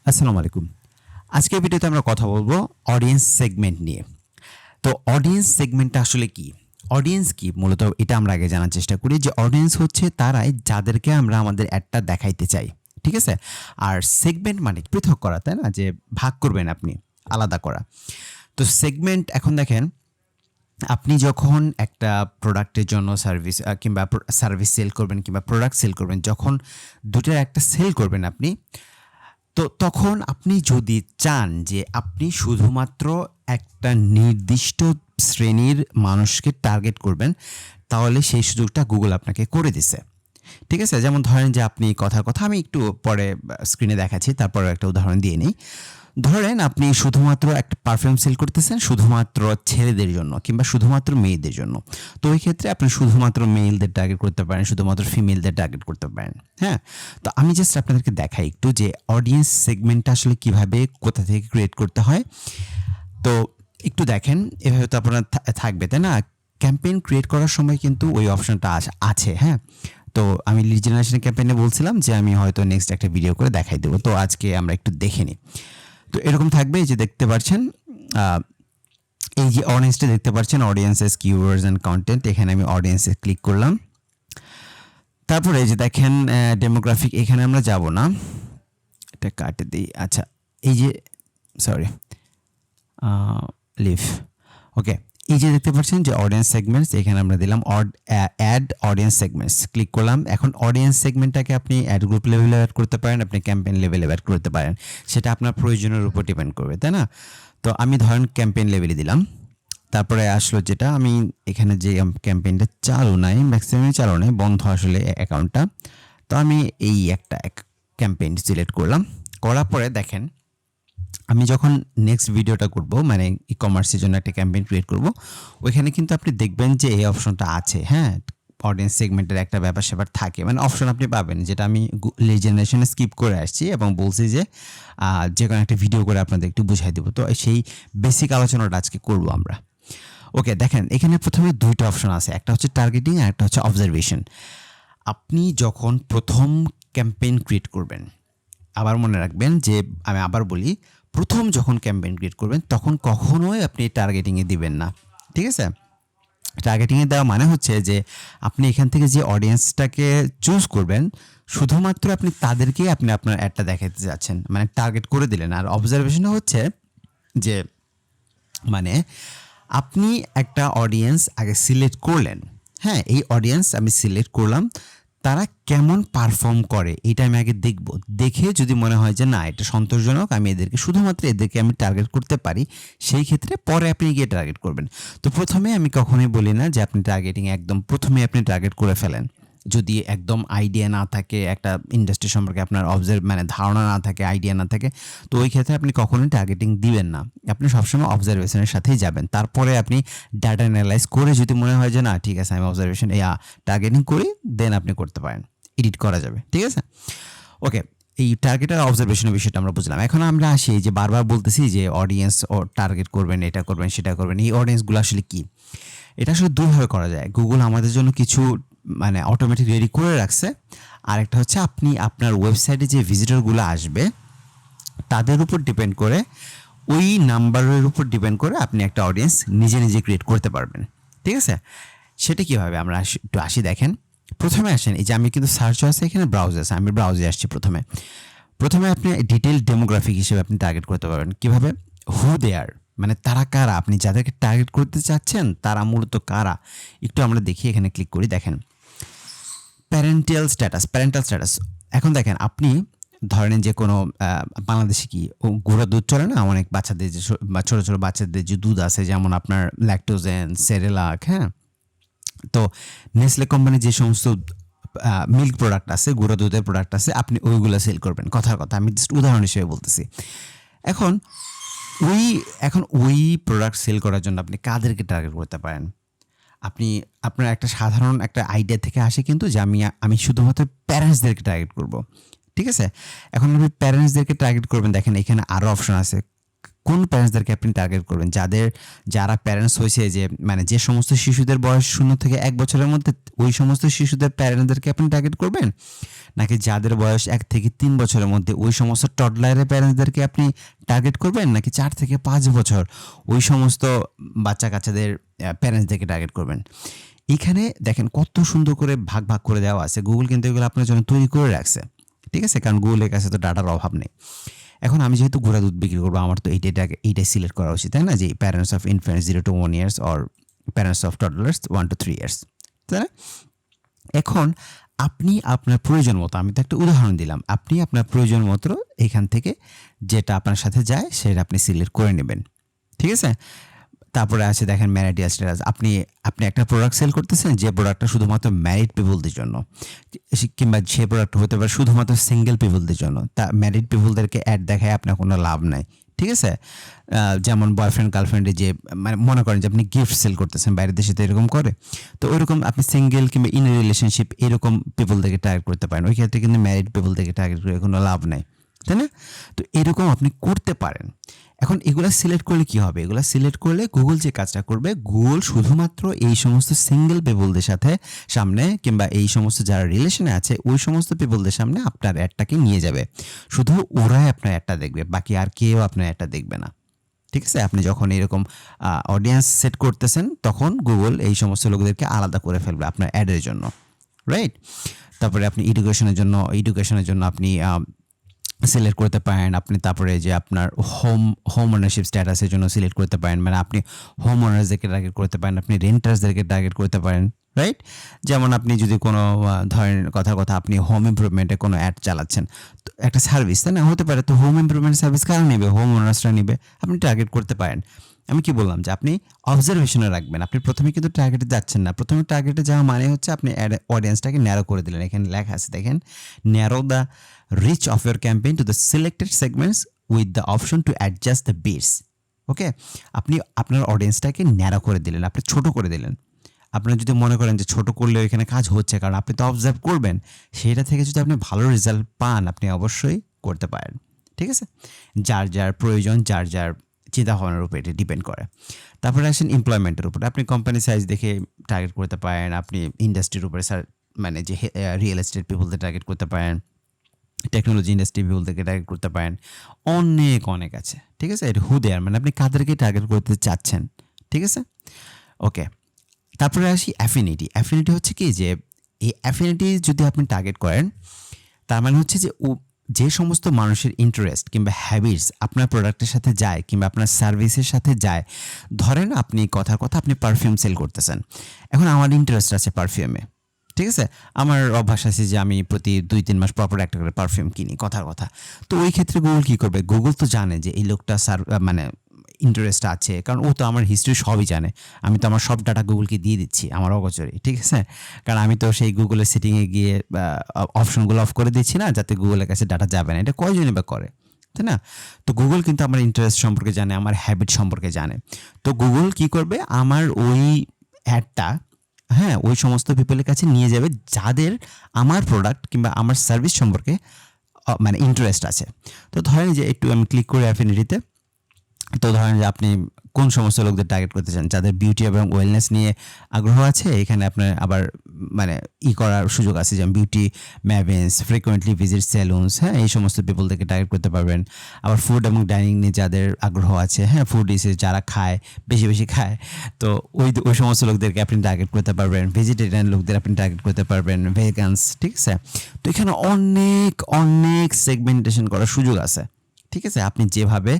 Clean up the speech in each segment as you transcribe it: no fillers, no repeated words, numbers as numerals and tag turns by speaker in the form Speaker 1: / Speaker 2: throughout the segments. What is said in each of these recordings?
Speaker 1: আসসালামু আলাইকুম। আজকের ভিডিওতে আমরা কথা বলবো অডিয়েন্স সেগমেন্ট নিয়ে। তো অডিয়েন্স সেগমেন্টটা আসলে কি? অডিয়েন্স কি? মূলত এটা আমরা আগে জানার চেষ্টা করি যে অডিয়েন্স হচ্ছে তারাই যাদেরকে আমরা আমাদের অ্যাডটা দেখাইতে চাই। ঠিক আছে? আর সেগমেন্ট মানে পৃথক করা, তাই না? যে ভাগ করবেন আপনি, আলাদা করা। তো সেগমেন্ট এখন দেখেন আপনি যখন একটা প্রোডাক্টের জন্য সার্ভিস কিংবা সার্ভিস সেল করবেন কিংবা প্রোডাক্ট সেল করবেন, যখন দুটোর একটা সেল করবেন আপনি, তো তখন আপনি যদি চান যে আপনি শুধুমাত্র একটা নির্দিষ্ট শ্রেণীর মানুষকে টার্গেট করবেন, তাহলে সেই সুযোগটা গুগল আপনাকে করে দিছে। ঠিক আছে? যেমন ধরেন যে আপনি কথার কথা আমি একটু পরে স্ক্রিনে দেখাচ্ছি, তারপরে একটা উদাহরণ দিয়ে নিই। ধরেন আপনি শুধুমাত্র একটা পারফিউম সেল করতেছেন শুধুমাত্র ছেলেদের জন্য কিংবা শুধুমাত্র মেয়েদের জন্য। তো ওই ক্ষেত্রে আপনি শুধুমাত্র মেলদের টার্গেট করতে পারেন, শুধুমাত্র ফিমেলদের টার্গেট করতে পারেন। হ্যাঁ? তো আমি জাস্ট আপনাদেরকে দেখাই একটু যে অডিয়েন্স সেগমেন্টটা আসলে কিভাবে কোথা থেকে ক্রিয়েট করতে হয়। তো একটু দেখেন, এভাবে তো আপনার থাকবে, তাই না? ক্যাম্পেইন ক্রিয়েট করার সময় কিন্তু ওই অপশনটা আছে, হ্যাঁ? তো আমি লিড জেনারেশন ক্যাম্পেইনে বলছিলাম যে আমি হয়তো নেক্সট একটা ভিডিও করে দেখাই দেবো। তো আজকে আমরা একটু দেখে নিই। তো এরকম থাকবে, এই যে দেখতে পাচ্ছেন এই যে অডিয়েন্সটা দেখতে পাচ্ছেন, অডিয়েন্সেস কিওয়ার্ডস অ্যান্ড কন্টেন্ট। এখানে আমি অডিয়েন্সে ক্লিক করলাম। তারপরে এই যে দেখেন ডেমোগ্রাফিক, এখানে আমরা যাব না, এটা কাটে দিই। আচ্ছা, এই যে সরি লিভ, ওকে। এই যে দেখতে পাচ্ছেন যে অডিয়েন্স সেগমেন্টস, এখানে আমরা দিলাম অ্যাড অডিয়েন্স সেগমেন্টস, ক্লিক করলাম। এখন অডিয়েন্স সেগমেন্টটাকে আপনি অ্যাড গ্রুপ লেভেলে অ্যাড করতে পারেন, আপনি ক্যাম্পেইন লেভেলে অ্যাড করতে পারেন, সেটা আপনার প্রয়োজনের উপর ডিপেন্ড করবে, তাই না? তো আমি ধরেন ক্যাম্পেইন লেভেলে দিলাম। তারপরে আসলো যেটা আমি এখানে যে ক্যাম্পেইনটা চালু নাই, ম্যাক্সিমাম চালু নাই, বন্ধ আসলে অ্যাকাউন্টটা। তো আমি এই একটা ক্যাম্পেইন সিলেক্ট করলাম। করার পরে দেখেন আমি যখন নেক্সট ভিডিওটা করব, মানে ই কমার্সের জন্য একটা ক্যাম্পেইন ক্রিয়েট করব, ওইখানে কিন্তু আপনি দেখবেন যে এই অপশনটা আছে, হ্যাঁ? অডিয়েন্স সেগমেন্টের একটা ব্যাপার-স্যাপার থাকে, মানে অপশন আপনি পাবেন, যেটা আমি লিড জেনারেশনে স্কিপ করে আসছি এবং বলছি যে যে কোনো একটা ভিডিও করে আপনাদের একটু বুঝাই দেবো। তো সেই বেসিক আলোচনাটা আজকে করব আমরা। ওকে, দেখেন এখানে প্রথমে ২টা অপশন আছে, একটা হচ্ছে টার্গেটিং আর একটা হচ্ছে অবজারভেশন। আপনি যখন প্রথম ক্যাম্পেইন ক্রিয়েট করবেন, আবার মনে রাখবেন যে আমি আবার বলি, প্রথম যখন ক্যাম্পেইন ক্রিয়েট করবেন তখন কখনোই আপনি টার্গেটিংয়ে দিবেন না। ঠিক আছে? টার্গেটিংয়ে দেওয়া মানে হচ্ছে যে আপনি এখান থেকে যে অডিয়েন্সটাকে চুজ করবেন, শুধুমাত্র আপনি তাদেরকেই আপনি আপনার অ্যাডটা দেখাতে যাচ্ছেন, মানে টার্গেট করে দিলেন। আর অবজারভেশন হচ্ছে যে মানে আপনি একটা অডিয়েন্স আগে সিলেক্ট করলেন, হ্যাঁ? এই অডিয়েন্স আমি সিলেক্ট করলাম, তারা কেমন পারফর্ম করে এটা আমি আগে দেখব। দেখে যদি মনে হয় যে না এটা সন্তোষজনক, আমি শুধুমাত্র এদেরকে আমি টার্গেট করতে পারি, সেই ক্ষেত্রে পরে আপনি গিয়ে টার্গেট করবেন। তো প্রথমে আমি কখনোই বলি না যে আপনি টার্গেটিং একদম প্রথমে আপনি টার্গেট করে ফেলেন। যদি একদম আইডিয়া না থাকে, একটা ইন্ডাস্ট্রি সম্পর্কে আপনার মানে ধারণা না থাকে, আইডিয়া না থাকে, তো ওই ক্ষেত্রে আপনি কখনোই টার্গেটিং দিবেন না। আপনি সবসময় অবজারভেশনের সাথেই যাবেন। তারপরে আপনি ডাটা অ্যানালাইজ করে যদি মনে হয় যে না ঠিক আছে আমি অবজারভেশন টার্গেটিং করি, দেন আপনি করতে পারেন। এডিট করা যাবে। ঠিক আছে? ওকে। এই টার্গেট আর অবজারভেশনের বিষয়টা আমরা বুঝলাম। এখন আমরা আসি যে বারবার বলতেছি যে অডিয়েন্স ও টার্গেট করবেন, এটা করবেন, সেটা করবেন। এই অডিয়েন্সগুলো আসলে কি? এটা আসলে দুইভাবে করা যায়। গুগল আমাদের জন্য কিছু মানে অটোমেটিক রেডি করে রাখছে। আরেকটা হচ্ছে আপনি আপনার ওয়েবসাইটে যে ভিজিটরগুলো আসবে তাদের উপর ডিপেন্ড করে, ওই নাম্বারের উপর ডিপেন্ড করে আপনি একটা অডিয়েন্স নিজে নিজে ক্রিয়েট করতে পারবেন। ঠিক আছে? সেটা কীভাবে আমরা একটু আসি, দেখেন। প্রথমে আসেন, এই যে আমি কিন্তু সার্চ আছে, এখানে ব্রাউজ আছে, আমি ব্রাউজে আসছি। প্রথমে আপনি ডিটেইল ডেমোগ্রাফিক হিসেবে আপনি টার্গেট করতে পারবেন। কীভাবে? হু দে আর, মানে তারা কারা, আপনি যাদেরকে টার্গেট করতে চাচ্ছেন তারা মূলত কারা, একটু আমরা দেখি। এখানে ক্লিক করি, দেখেন প্যারেন্টাল স্ট্যাটাস। এখন দেখেন আপনি ধরেন যে কোনো বাংলাদেশে কি গুঁড়া দুধ চলে না, অনেক বাচ্চাদের যে ছোটো ছোটো বাচ্চাদের যে দুধ আছে, যেমন আপনার ল্যাকটোজেন, সেরেলাক, হ্যাঁ? তো নেসলে কোম্পানির যে সমস্ত মিল্ক প্রোডাক্ট আছে, গুঁড়ো দুধের প্রোডাক্ট আছে, আপনি ওইগুলো সেল করবেন। কথার কথা আমি জাস্ট উদাহরণ হিসেবে বলতেছি। এখন ওই প্রোডাক্ট সেল করার জন্য আপনি কাদেরকে টার্গেট করতে পারেন? আপনি আপনার একটা সাধারণ একটা আইডিয়া থেকে আসে কিন্তু যে আমি শুধুমাত্র প্যারেন্টসদেরকে টার্গেট করব। ঠিক আছে? এখন আপনি প্যারেন্টসদেরকে টার্গেট করবেন, দেখেন এখানে আরও অপশন আছে। কোন প্যারেন্টসদেরকে আপনি টার্গেট করবেন? যারা প্যারেন্টস হয়েছে যে মানে যে সমস্ত শিশুদের বয়স 0 থেকে 1 বছরের মধ্যে, ওই সমস্ত শিশুদের প্যারেন্টসদেরকে আপনি টার্গেট করবেন? নাকি যাদের বয়স 1 থেকে 3 বছরের মধ্যে ওই সমস্ত টডলারের প্যারেন্টসদেরকে আপনি টার্গেট করবেন? নাকি 4 থেকে 5 বছর ওই সমস্ত বাচ্চা-কাচ্চাদের প্যারেন্টসদেরকে টার্গেট করবেন? এখানে দেখেন কত সুন্দর করে ভাগ করে দেওয়া আছে। গুগল কিন্তু এগুলো আপনার জন্য তৈরি করে রাখছে। ঠিক আছে? কারণ গুগলের কাছে তো ডাটার অভাব নেই। এখন আমি যেহেতু গুঁড়া দুধ বিক্রি করবো, আমার তো এইটাই সিলেক্ট করা উচিত, তাই না? যে parents of infants 0 to 1 years or parents of toddlers 1 to 3 years, তাই না? এখন আপনি আপনার প্রয়োজন মতো, আমি তো একটা উদাহরণ দিলাম, আপনি আপনার প্রয়োজন মতো এখান থেকে যেটা আপনার সাথে যায় সেটা আপনি সিলেক্ট করে নেবেন। ঠিক আছে? তারপরে আছে দেখেন ম্যারিটাল স্ট্যাটাস। আপনি একটা প্রোডাক্ট সেল করতেছেন, যে প্রোডাক্টটা শুধুমাত্র ম্যারিড পিপলদের জন্য, কিংবা যে প্রোডাক্ট হতে পারে শুধুমাত্র সিঙ্গেল পিপলদের জন্য। তা ম্যারিড পিপলদেরকে অ্যাড দেখায় আপনার কোনো লাভ নাই। ঠিক আছে? যেমন বয়ফ্রেন্ড গার্লফ্রেন্ডে যে মানে মনে করেন যে আপনি গিফট সেল করতেছেন, বাইরের দেশে তো এরকম করে। তো ওইরকম আপনি সিঙ্গেল কিংবা ইন রিলেশনশিপ এরকম পিপলদেরকে টার্গেট করতে পারেন। ওই ক্ষেত্রে কিন্তু ম্যারিড পিপলদেরকে টার্গেট করে কোনো লাভ নাই, তাই না? তো এরকম আপনি করতে পারেন। এখন এগুলা সিলেক্ট করলে কি হবে? এগুলা সিলেক্ট করলে গুগল যে কাজটা করবে, গুগল শুধুমাত্র এই সমস্ত সিঙ্গেল পিপলদের সামনে কিংবা এই সমস্ত যারা রিলেশনে আছে ওই সমস্ত পিপলদের সামনে আপনার অ্যাডটাকে নিয়ে যাবে। শুধু ওরাই আপনার অ্যাডটা দেখবে, বাকি আর কেউ আপনার অ্যাডটা দেখবে না। ঠিক আছে? আপনি যখন এরকম অডিয়েন্স সেট করতেছেন তখন গুগল এই সমস্ত লোকদেরকে আলাদা করে ফেলবে আপনার অ্যাডের জন্য, রাইট? তারপরে আপনি এডুকেশনের জন্য আপনি সিলেক্ট করতে পারেন। আপনি তারপরে যে আপনার হোম ওনারশিপ স্ট্যাটাসের জন্য সিলেক্ট করতে পারেন, মানে আপনি হোম ওনার্সদেরকে টার্গেট করতে পারেন, আপনি রেন্টার্সদেরকে টার্গেট করতে পারেন, রাইট? যেমন আপনি যদি কোনো ধরেন কথা আপনি হোম ইমপ্রুভমেন্টে কোনো অ্যাড চালাচ্ছেন, তো একটা সার্ভিস, তাই না? হতে পারে তো হোম ইমপ্রুভমেন্ট সার্ভিস কারা নেবে? হোম ওনার্সরা নেবে। আপনি টার্গেট করতে পারেন। আমি কি বললাম যে আপনি অবজারভেশনে রাখবেন। আপনি প্রথমে কিন্তু টার্গেটে যাচ্ছেন না। প্রথমে টার্গেটে যাওয়া মানে হচ্ছে আপনি অডিয়েন্সটাকে ন্যারো করে দিলেন। এখানে লেখা আছে দেখেন, narrow the reach of your campaign to the selected segments with the option to adjust the bids. ওকে, আপনি আপনার অডিয়েন্সটাকে ন্যারো করে দিলেন, আপনি ছোট করে দিলেন। আপনার যদি মনে করেন যে ছোট করলেও এখানে কাজ হচ্ছে, কারণ আপনি তো অবজার্ভ করবেন, সেটা থেকে যদি আপনি ভালো রেজাল্ট পান আপনি অবশ্যই করতে পারেন। ঠিক আছে? যার প্রয়োজন, যার চিন্তা ভাবনার উপর এটা ডিপেন্ড করে। তারপরে আসেন এমপ্লয়মেন্টের উপরে। আপনি কোম্পানি সাইজ দেখে টার্গেট করতে পারেন, আপনি ইন্ডাস্ট্রির উপরে মানে যে রিয়েল এস্টেট পিপলদের টার্গেট করতে পারেন, টেকনোলজি ইন্ডাস্ট্রি পিপলদেরকে টার্গেট করতে পারেন, অনেক আছে। ঠিক আছে? এটা হু দেয়ার মানে আপনি কাদেরকে টার্গেট করতে চাচ্ছেন। ঠিক আছে? ওকে, তারপরে আসি অ্যাফিনিটি। অ্যাফিনিটি হচ্ছে কি, যে এই অ্যাফিনিটি যদি আপনি টার্গেট করেন, তার মানে হচ্ছে যে যে সমস্ত মানুষের ইন্টারেস্ট কিংবা হ্যাবিটস আপনার প্রোডাক্টের সাথে যায় কিংবা আপনার সার্ভিসের সাথে যায়। ধরেন আপনি কথার কথা আপনি পারফিউম সেল করতেছেন। এখন আমার ইন্টারেস্ট আছে পারফিউমে। ঠিক আছে? আমার অভ্যাস আছে যে আমি প্রতি 2-3 মাস পর একটা করে পারফিউম কিনি, কথার কথা। তো ওই ক্ষেত্রে গুগল কী করবে? গুগল তো জানে যে এই লোকটা মানে ইন্টারেস্ট আছে, কারণ ও তো আমার হিস্ট্রি সবই জানে। আমি তো আমার সব ডাটা গুগলকে দিয়ে দিচ্ছি আমার অগোচরে। ঠিক আছে? কারণ আমি তো সেই গুগলের সেটিংয়ে গিয়ে অপশনগুলো অফ করে দিচ্ছি না, যাতে গুগলের কাছে ডাটা যাবে না। এটা কয়জনই বা করে, তাই না? তো গুগল কিন্তু আমার ইন্টারেস্ট সম্পর্কে জানে, আমার হ্যাবিট সম্পর্কে জানে। তো গুগল কি করবে? আমার ওই অ্যাডটা, হ্যাঁ, ওই সমস্ত পিপলের কাছে নিয়ে যাবে যাদের আমার প্রোডাক্ট কিংবা আমার সার্ভিস সম্পর্কে মানে ইন্টারেস্ট আছে। তো ধরেন যে একটু আমি ক্লিক করি অ্যাফিনিটিতে। তো ধরেন যে আপনি কোন সমস্ত লোকদের টার্গেট করতে চান? যাদের বিউটি এবং ওয়েলনেস নিয়ে আগ্রহ আছে। এখানে আপনার আবার মানে করার সুযোগ আছে, যেমন বিউটি ম্যাভেন্স, ফ্রিকোয়েন্টলি ভিজিট সেলুনস, হ্যাঁ, এই সমস্ত পিপলদেরকে টার্গেট করতে পারবেন। আবার ফুড এবং ডাইনিং নিয়ে যাদের আগ্রহ আছে, হ্যাঁ, ফুড ডিশে যারা খায়, বেশি খায়, তো ওই সমস্ত লোকদেরকে আপনি টার্গেট করতে পারবেন। ভেজিটেরিয়ান লোকদের আপনি টার্গেট করতে পারবেন, ভেগানস। ঠিক আছে? তো এখানে অনেক সেগমেন্টেশন করার সুযোগ আছে। ঠিক আছে? আপনি যেভাবে,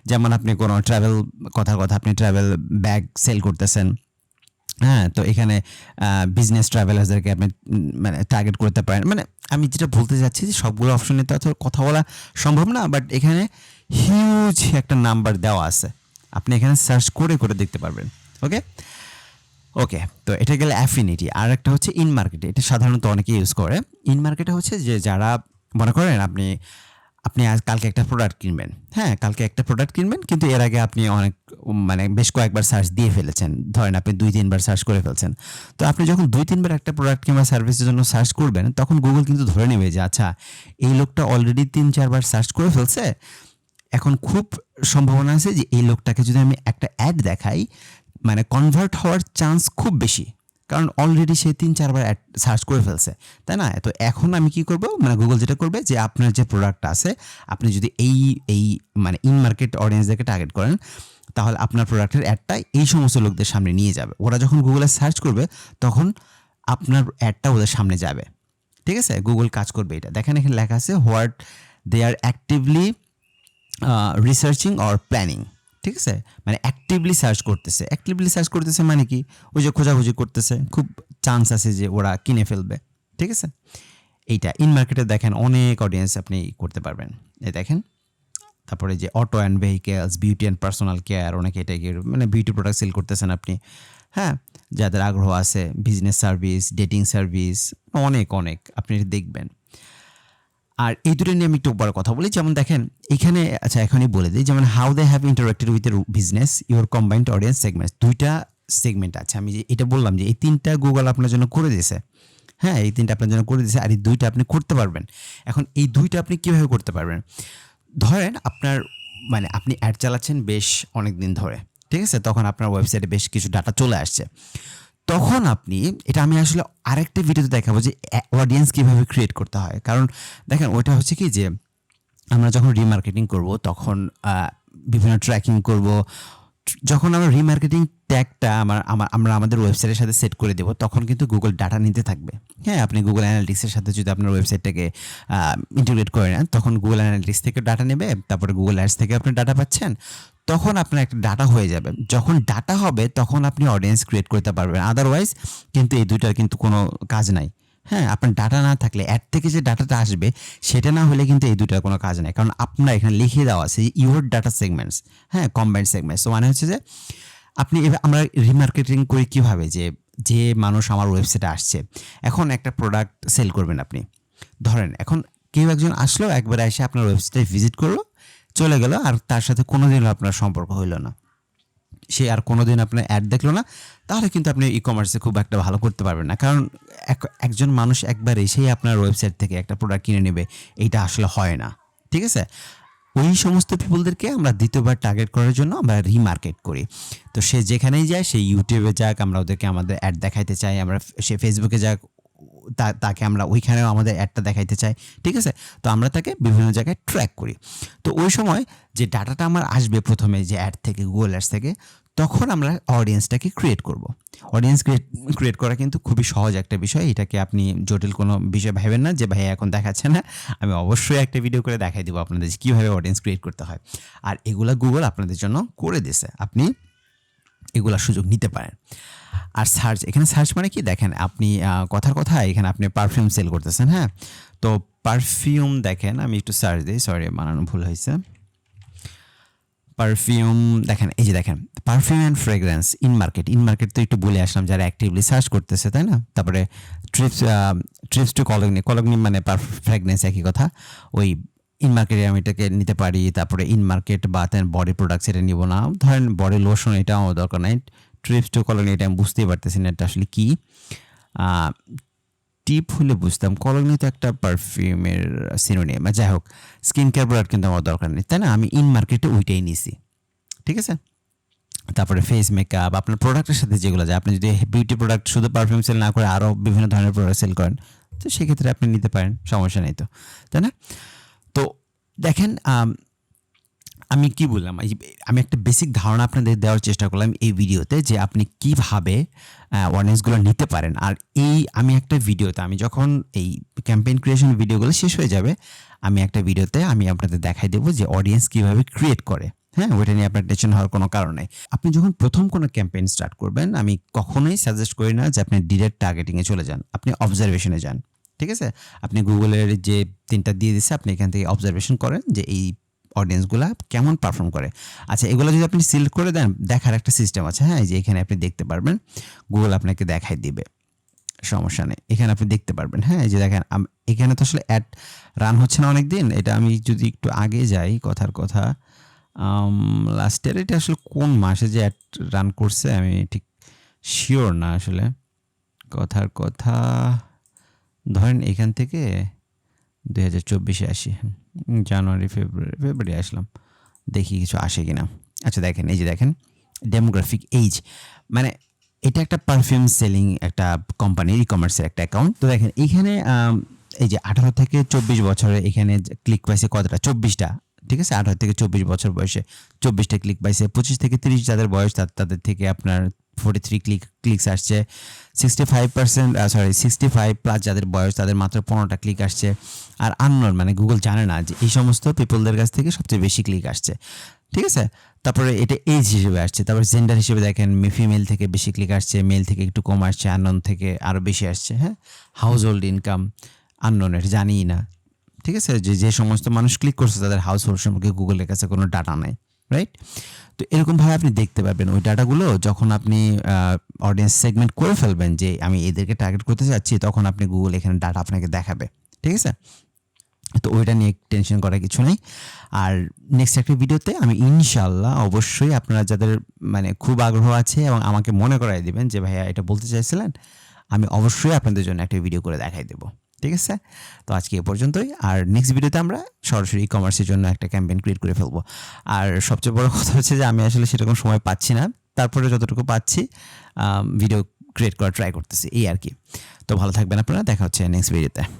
Speaker 1: যেমন আপনি কোনো কথার কথা আপনি ট্রাভেল ব্যাগ সেল করতেছেন, হ্যাঁ, তো এখানে বিজনেস ট্রাভেলার্সদেরকে আপনি মানে টার্গেট করতে পারেন। মানে আমি যেটা বলতে চাচ্ছি যে সবগুলো অপশনে তো কথা বলা সম্ভব না, বাট এখানে হিউজ একটা নাম্বার দেওয়া আছে, আপনি এখানে সার্চ করে দেখতে পারবেন। ওকে, তো এটা গেলে অ্যাফিনিটি। আর একটা হচ্ছে ইন মার্কেটে, এটা সাধারণত অনেকে ইউজ করে। ইন মার্কেটে হচ্ছে যে যারা মনে করেন আপনি কালকে একটা প্রোডাক্ট কিনবেন, হ্যাঁ, কালকে একটা প্রোডাক্ট কিনবেন, কিন্তু এর আগে আপনি মানে বেশ কয়েকবার সার্চ দিয়ে ফেলেছেন। ধরেন আপনি 2-3 বার সার্চ করে ফেলছেন। তো আপনি যখন 2-3 বার একটা প্রোডাক্ট কিংবা সার্ভিসের জন্য সার্চ করবেন, তখন গুগল কিন্তু ধরে নেবে যে আচ্ছা, এই লোকটা অলরেডি 3-4 বার সার্চ করে ফেলছে, এখন খুব সম্ভাবনা আছে যে এই লোকটাকে যদি আমি একটা অ্যাড দেখাই, মানে কনভার্ট হওয়ার চান্স খুব বেশি, কারণ অলরেডি সে 3-4 বার অ্যাড সার্চ করে ফেলছে, তাই না? তো এখন আমি কি করব, মানে গুগল যেটা করবে যে আপনার যে প্রোডাক্ট আছে, আপনি যদি এই মানে ইন মার্কেট অডিয়েন্সদেরকে টার্গেট করেন, তাহলে আপনার প্রোডাক্টের অ্যাডটা এই সমস্ত লোকদের সামনে নিয়ে যাবে। ওরা যখন গুগলে সার্চ করবে তখন আপনার অ্যাডটা ওদের সামনে যাবে, ঠিক আছে? গুগল কাজ করবে এটা। দেখেন এখানে লেখা আছে what they are actively researching or planning, ঠিক আছে? মানে অ্যাক্টিভলি সার্চ করতেছে মানে কি, ওই যে খোঁজাখুঁজি করতেছে, খুব চান্স আছে যে ওরা কিনে ফেলবে, ঠিক আছে? এইটা ইন মার্কেটে দেখেন অনেক অডিয়েন্স আপনি করতে পারবেন। এই দেখেন, তারপরে যে auto and vehicles, beauty and personal care, অনেকে এটাকে মানে বিউটি প্রোডাক্ট সেল করতেছেন আপনি, হ্যাঁ, যাদের আগ্রহ আছে, বিজনেস সার্ভিস, ডেটিং সার্ভিস, অনেক আপনি দেখবেন। আর এই দুটো নিয়ে আমি একটু বড় কথা বলি, যেমন দেখেন এখানে, আচ্ছা এখনই বলে দিই, যেমন how they have interacted with এর business your combined audience segments, 2টা সেগমেন্ট আছে। আমি যে এটা বললাম যে এই 3টা গুগল আপনার জন্য করে দিয়েছে, হ্যাঁ, এই 3টা আপনার জন্য করে দিয়েছে, আর এই 2টা আপনি করতে পারবেন। এখন এই 2টা আপনি কীভাবে করতে পারবেন? ধরেন আপনার মানে আপনি অ্যাড চালাচ্ছেন বেশ অনেক দিন ধরে, ঠিক আছে? তখন আপনার ওয়েবসাইটে বেশ কিছু ডাটা চলে আসছে, তখন আপনি, এটা আমি আসলে আরেকটা ভিডিওতে দেখাবো যে অডিয়েন্স কীভাবে ক্রিয়েট করতে হয়। কারণ দেখেন ওইটা হচ্ছে কি যে আমরা যখন রিমার্কেটিং করব তখন বিভিন্ন ট্র্যাকিং করব, যখন আমরা রিমার্কেটিং ট্যাগটা আমরা আমাদের ওয়েবসাইটের সাথে সেট করে দেব, তখন কিন্তু গুগল ডাটা নিতে থাকবে। হ্যাঁ, আপনি গুগল অ্যানালিটিক্সের সাথে যদি আপনার ওয়েবসাইটটাকে ইন্টিগ্রেট করে নেন, তখন গুগল অ্যানালিটিক্স থেকে ডাটা নেবে, তারপরে গুগল অ্যাডস থেকে আপনি ডাটা পাচ্ছেন, তখন আপনার একটা ডাটা হয়ে যাবে। যখন ডাটা হবে তখন আপনি অডিয়েন্স ক্রিয়েট করতে পারবেন, আদারওয়াইজ কিন্তু এই দুইটার কিন্তু কোনো কাজ নাই। হ্যাঁ, আপনার ডাটা না থাকলে, অ্যাড থেকে যে ডাটাটা আসবে সেটা না হলে কিন্তু এই দুইটার কোনো কাজ নেই, কারণ আপনার এখানে লিখে দেওয়া আছে ইউর ডাটা সেগমেন্টস, হ্যাঁ, কম্বাইন্ড সেগমেন্টস। তো মানে হচ্ছে যে আপনি আমরা রিমার্কেটিং করি কীভাবে, যে মানুষ আমার ওয়েবসাইটে আসছে, এখন একটা প্রোডাক্ট সেল করবেন আপনি, ধরেন এখন কেউ একজন আসলো, একবারে এসে আপনার ওয়েবসাইটে ভিজিট করলো, চলে গেল, আর তার সাথে কোনোদিনও আপনার সম্পর্ক হইল না, সে আর কোনোদিন আপনার অ্যাড দেখলো না, তাহলে কিন্তু আপনি ই কমার্সে খুব একটা ভালো করতে পারবেন না, কারণ একজন মানুষ একবার এসেই আপনার ওয়েবসাইট থেকে একটা প্রোডাক্ট কিনে নেবে, এইটা আসলে হয় না, ঠিক আছে? ওই সমস্ত পিপলদেরকে আমরা দ্বিতীয়বার টার্গেট করার জন্য আমরা রিমার্কেট করি। তো সে যেখানেই যায়, সে ইউটিউবে যাক, আমরা ওদেরকে আমাদের অ্যাড দেখাইতে চাই, আমরা সে ফেসবুকে যাক, তাকে আমরা ওইখানেও আমাদের অ্যাডটা দেখাইতে চাই, ঠিক আছে? তো আমরা তাকে বিভিন্ন জায়গায় ট্র্যাক করি। তো ওই সময় যে ডাটাটা আমার আসবে প্রথমে যে অ্যাড থেকে, গুগল অ্যাডস থেকে, তখন আমরা অডিয়েন্সটাকে ক্রিয়েট করব। অডিয়েন্স ক্রিয়েট করা কিন্তু খুবই সহজ একটা বিষয়, এটাকে আপনি জটিল কোনো বিষয় ভাবেন না যে ভাই এখন দেখাচ্ছে না, আমি অবশ্যই একটা ভিডিও করে দেখাই দেবো আপনাদের যে কীভাবে অডিয়েন্স ক্রিয়েট করতে হয়। আর এগুলা গুগল আপনাদের জন্য করে দিয়েছে, আপনি এগুলা সুযোগ নিতে পারেন। আর সার্চ, এখানে সার্চ মানে কি, দেখেন আপনি কথার কথা এখানে আপনি পারফিউম সেল করতেছেন, হ্যাঁ, তো পারফিউম দেখেন, আমি একটু সার্চ দিই, সরি বানানো ভুল হয়েছে, পারফিউম দেখেন, এই যে দেখেন perfume and fragrance in market তো একটু বলে আসলাম, যারা অ্যাক্টিভলি সার্চ করতেছে, তাই না? তারপরে ট্রিপস টু কলগনি মানে ফ্রেগনেন্স, একই কথা, ওই ইন মার্কেটে আমি এটাকে নিতে পারি। তারপরে ইন মার্কেট বা বডি প্রোডাক্টস এটা নিব না, ধরেন বডি লোশন, এটা আমার দরকার নাই। ট্রিপস টু কলগনি, এটা আমি বুঝতেই পারতেছি না এটা আসলে কি, টিপ হলে বুঝতাম, কলগনি তো একটা পারফিউমের সিনোনিম, যাই হোক, স্কিন কেয়ার প্রোডাক্ট কিন্তু আমার দরকার নেই, তাই না? আমি ইন মার্কেটে ওইটাই নিছি, ঠিক আছে? তারপরে ফেস মেকআপ, আপনার প্রোডাক্টের সাথে যেগুলো যায়, আপনি যদি বিউটি প্রোডাক্ট শুধু পারফিউম সেল না করে আরও বিভিন্ন ধরনের প্রোডাক্ট সেল করেন, তো সেক্ষেত্রে আপনি নিতে পারেন, সমস্যা নেই, তো তাই না? তো দেখেন আমি কি বললাম, আমি একটা বেসিক ধারণা আপনাদের দেওয়ার চেষ্টা করলাম এই ভিডিওতে, যে আপনি কিভাবে অডিয়েন্সগুলো নিতে পারেন। আর এই আমি একটা ভিডিওতে, আমি যখন এই ক্যাম্পেইন ক্রিয়েশন ভিডিওগুলো শেষ হয়ে যাবে, আমি একটা ভিডিওতে আমি আপনাদের দেখাই দেবো যে অডিয়েন্স কিভাবে ক্রিয়েট করে, হ্যাঁ, ওইটা নিয়ে আপনার টেনশন হওয়ার কোনো কারণ নেই। আপনি যখন প্রথম কোনো ক্যাম্পেইন স্টার্ট করবেন, আমি কখনোই সাজেস্ট করি না যে আপনি ডিরেক্ট টার্গেটিংয়ে চলে যান, আপনি অবজারভেশনে যান, ঠিক আছে? আপনি গুগলের যে 3টা দিয়ে দিচ্ছে, আপনি এখান থেকে অবজারভেশন করেন যে এই অডিয়েন্সগুলা কেমন পারফর্ম করে। আচ্ছা, এগুলো যদি আপনি সিলেক্ট করে দেন, দেখার একটা সিস্টেম আছে, হ্যাঁ, যে এখানে আপনি দেখতে পারবেন, গুগল আপনাকে দেখাই দিবে, সমস্যা নেই, এখানে আপনি দেখতে পারবেন, হ্যাঁ, এই যে দেখেন এখানে তো আসলে অ্যাড রান হচ্ছে না অনেক দিন, এটা আমি যদি একটু আগে যাই, কথার কথা লাস্টের, এটা আসলে কোন মাসে যে অ্যাড রান করছে আমি ঠিক শিওর না আসলে, কথার কথা ধরেন এখান থেকে 2024-এ আসি, জানুয়ারি ফেব্রুয়ারি আসলাম, দেখি কিছু আসে কিনা। আচ্ছা দেখেন, এই যে দেখেন ডেমোগ্রাফিক এইজ, মানে এটা একটা পারফিউম সেলিং একটা কোম্পানির ই কমার্সের একটা অ্যাকাউন্ট। তো দেখেন এইখানে এই যে 18 থেকে 24 বছরে এখানে ক্লিক পাইছে কতটা, 24টা। ঠিক আছে, 18 থেকে 24 বছর বয়সে 24টা ক্লিক পাইছে। 25 থেকে 30 যাদের বয়স তাদের থেকে আপনার 43 ক্লিকস আসছে। 65% 65 প্লাস যাদের বয়স তাদের মাত্র 15টা ক্লিক আসছে। আর আননোন মানে গুগল জানে না যে এই সমস্ত পিপলদের কাছ থেকে সবচেয়ে বেশি ক্লিক আসছে। ঠিক আছে, তারপরে এটা এজ হিসেবে আসছে। তারপরে জেন্ডার হিসেবে দেখেন ফিমেল থেকে বেশি ক্লিক আসছে, মেল থেকে একটু কম আসছে, আননোন থেকে আরও বেশি আসছে। হ্যাঁ, হাউস হোল্ড ইনকাম আননোনের জানিই না। ঠিক আছে, যে সমস্ত মানুষ ক্লিক করছে তাদের হাউস হোল্ড সম্পর্কে গুগলের কাছে কোনো ডাটা নাই, রাইট? তো এরকমভাবে আপনি দেখতে পাবেন ওই ডাটাগুলো যখন আপনি অডিয়েন্স সেগমেন্ট করে ফেলবেন যে আমি এদেরকে টার্গেট করতে চাচ্ছি, তখন আপনি গুগল এখানে ডাটা আপনাকে দেখাবে। ঠিক আছে, তো ওইটা নিয়ে টেনশন করার কিছু নেই। আর নেক্সট একটা ভিডিওতে আমি ইনশাল্লাহ অবশ্যই আপনারা যাদের মানে খুব আগ্রহ আছে এবং আমাকে মনে করাই দিবেন যে ভাইয়া এটা বলতে চাইছিলেন, আমি অবশ্যই আপনাদের জন্য একটা ভিডিও করে দেখাই দেবো। ঠিক আছে, তো আজকে এ পর্যন্তই। আর নেক্সট ভিডিওতে আমরা সরাসরি ই কমার্সের জন্য একটা ক্যাম্পেইন ক্রিয়েট করে ফেলবো। আর সবচেয়ে বড় কথা হচ্ছে যে আমি আসলে সেরকম সময় পাচ্ছি না, তারপরে যতটুকু পাচ্ছি ভিডিও ক্রিয়েট করার ট্রাই করতেছি, এই আর কি। তো ভালো থাকবেন আপনারা, দেখা হচ্ছে নেক্সট ভিডিওতে।